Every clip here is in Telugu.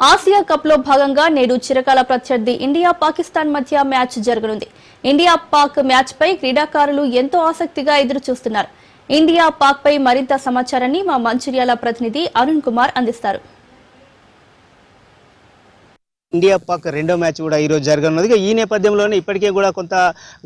ఆసియా కప్ లో భాగంగా నేడు చిరకాల ప్రత్యర్థి ఇండియా పాకిస్తాన్ మధ్య మ్యాచ్ జరగనుంది. ఇండియా పాక్ మ్యాచ్ పై క్రీడాకారులు ఎంతో ఆసక్తిగా ఎదురు చూస్తున్నారు. ఇండియా పాక్ పై మరింత సమాచారాన్ని మా మంచిర్యాల ప్రతినిధి అరుణ్ కుమార్ అందిస్తారు. ఇండియా పాక్ రెండో మ్యాచ్ కూడా ఈరోజు జరగనున్నది. ఈ నేపథ్యంలోనే ఇప్పటికే కూడా కొంత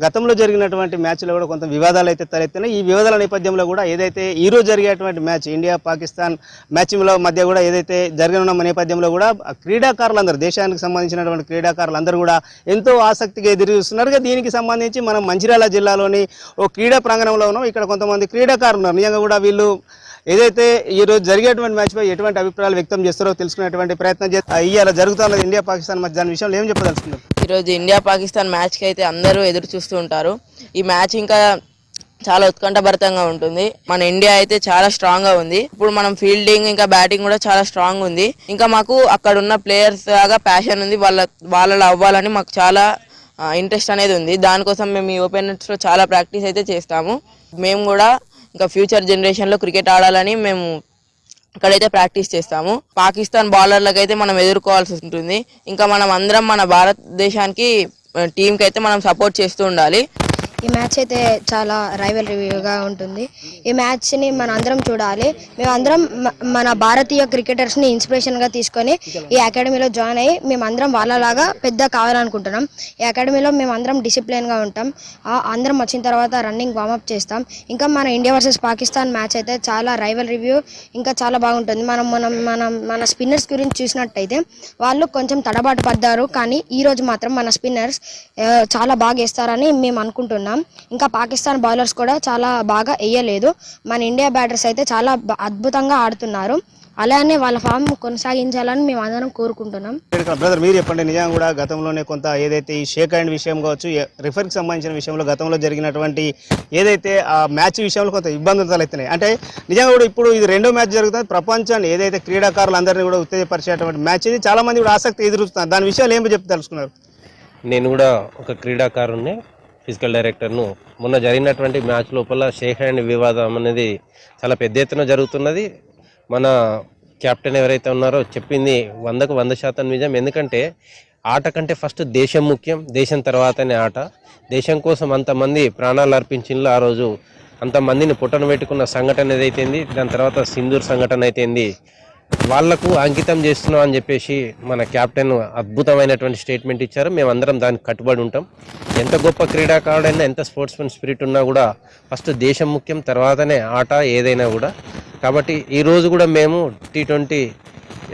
గతంలో జరిగినటువంటి మ్యాచ్లో కూడా కొంత వివాదాలు అయితే తలెత్తినాయి. ఈ వివాదాల నేపథ్యంలో కూడా ఏదైతే ఈరోజు జరిగేటువంటి మ్యాచ్ ఇండియా పాకిస్తాన్ మ్యాచ్ల మధ్య కూడా ఏదైతే జరగనున్న నేపథ్యంలో కూడా క్రీడాకారులందరూ దేశానికి సంబంధించినటువంటి క్రీడాకారులందరూ కూడా ఎంతో ఆసక్తిగా ఎదురు చూస్తున్నారు. దీనికి సంబంధించి మనం మంచిర్యాల జిల్లాలోని ఓ క్రీడా ప్రాంగణంలో ఉన్నాం. ఇక్కడ కొంతమంది క్రీడాకారులు ఉన్నారు. నిజంగా కూడా వీళ్ళు ఏదైతే ఈరోజు జరిగేటువంటి మ్యాచ్ పై ఎటువంటి అభిప్రాయాలు వ్యక్తం చేస్తారో తెలుసుకునేటువంటి ప్రయత్నం ఇవాళ జరుగుతున్నది ఇండియా పాకిస్తాన్ మధ్య. దాని విషయంలో ఏం చెప్పదలుచుకున్నారు? ఈరోజు ఇండియా పాకిస్తాన్ మ్యాచ్కి అయితే అందరూ ఎదురు చూస్తూ ఉంటారు. ఈ మ్యాచ్ ఇంకా చాలా ఉత్కంఠభరితంగా ఉంటుంది. మన ఇండియా అయితే చాలా స్ట్రాంగ్గా ఉంది. ఇప్పుడు మనం ఫీల్డింగ్ ఇంకా బ్యాటింగ్ కూడా చాలా స్ట్రాంగ్ ఉంది. ఇంకా మాకు అక్కడ ఉన్న ప్లేయర్స్ లాగా ప్యాషన్ ఉంది. వాళ్ళలో అవ్వాలని మాకు చాలా ఇంట్రెస్ట్ అనేది ఉంది. దానికోసం మేము ఈ ఓపెనర్స్లో చాలా ప్రాక్టీస్ అయితే చేస్తాము. మేము కూడా ఇంకా ఫ్యూచర్ జనరేషన్లో క్రికెట్ ఆడాలని మేము అక్కడైతే ప్రాక్టీస్ చేస్తాము. పాకిస్తాన్ బౌలర్లకు అయితే మనం ఎదుర్కోవాల్సి ఉంటుంది. ఇంకా మనం అందరం మన భారతదేశానికి టీంకి అయితే మనం సపోర్ట్ చేస్తూ ఉండాలి. ఈ మ్యాచ్ అయితే చాలా రైవల్రీగా ఉంటుంది. ఈ మ్యాచ్ని మన అందరం చూడాలి. మేమందరం మన భారతీయ క్రికెటర్స్ని ఇన్స్పిరేషన్గా తీసుకొని ఈ అకాడమీలో జాయిన్ అయ్యి మేమందరం వాళ్ళలాగా పెద్ద కావాలనుకుంటున్నాం. ఈ అకాడమీలో మేమందరం డిసిప్లిన్గా ఉంటాం. అందరం వచ్చిన తర్వాత రన్నింగ్ వార్మప్ చేస్తాం. ఇంకా మన ఇండియా వర్సెస్ పాకిస్తాన్ మ్యాచ్ అయితే చాలా రైవల్ రివ్యూ ఇంకా చాలా బాగుంటుంది. మన స్పిన్నర్స్ గురించి చూసినట్టయితే వాళ్ళు కొంచెం తడబాటు పడ్డారు. కానీ ఈరోజు మాత్రం మన స్పిన్నర్స్ చాలా బాగా వేస్తారని మేము అనుకుంటున్నాం. ఇంకా పాకిస్తాన్ బౌలర్స్ కూడా చాలా బాగా వేయలేదు. మన ఇండియా బ్యాటర్స్ అయితే చాలా అద్భుతంగా ఆడుతున్నారు. అలానే వాళ్ళ ఫామ్ కొనసాగించాలని మేము అందరం కోరుకుంటున్నాం. బ్రదర్, మీరు చెప్పండి. నిజంగా కూడా గతంలోనే కొంత ఏదైతే ఈ షేక్ హ్యాండ్ విషయం కావచ్చు, రిఫరీకి సంబంధించిన విషయంలో గతంలో జరిగినటువంటి ఏదైతే ఆ మ్యాచ్ విషయంలో కొంత ఇబ్బందులు తలెత్తినాయి. అంటే నిజంగా కూడా ఇప్పుడు ఇది రెండో మ్యాచ్ జరుగుతుంది. ప్రపంచాన్ని ఏదైతే క్రీడాకారులందరినీ కూడా ఉత్తేజపరిచేటువంటి మ్యాచ్ ఇది. చాలా మంది కూడా ఆసక్తి ఎదురుస్తున్నారు. దాని విషయాలు ఏమి చెప్పి తెలుసుకున్నారు? నేను కూడా ఒక క్రీడాకారుణ్ణి, ఫిజికల్ డైరెక్టర్ను. మొన్న జరిగినటువంటి మ్యాచ్ లోపల షేక్ హ్యాండ్ వివాదం అనేది చాలా పెద్ద ఎత్తున జరుగుతున్నది. మన కెప్టెన్ ఎవరైతే ఉన్నారో చెప్పింది 100కు 100% నిజం. ఎందుకంటే ఆట కంటే ఫస్ట్ దేశం ముఖ్యం, దేశం తర్వాతనే ఆట. దేశం కోసం అంతమంది ప్రాణాలు అర్పించిండ్రు. ఆ రోజు అంతమందిని పుట్టన పెట్టుకున్న సంఘటన ఏదైతేంది, దాని తర్వాత సింధూర్ సంఘటన అయితేంది, వాళ్లకు అంకితం చేస్తున్నాం అని చెప్పేసి మన కెప్టెన్ అద్భుతమైనటువంటి స్టేట్మెంట్ ఇచ్చారు. మేమందరం దానికి కట్టుబడి ఉంటాం. ఎంత గొప్ప క్రీడాకారుడైనా, ఎంత స్పోర్ట్స్మెన్ స్పిరిట్ ఉన్నా కూడా ఫస్ట్ దేశం ముఖ్యం, తర్వాతనే ఆట ఏదైనా కూడా. కాబట్టి ఈరోజు కూడా మేము T20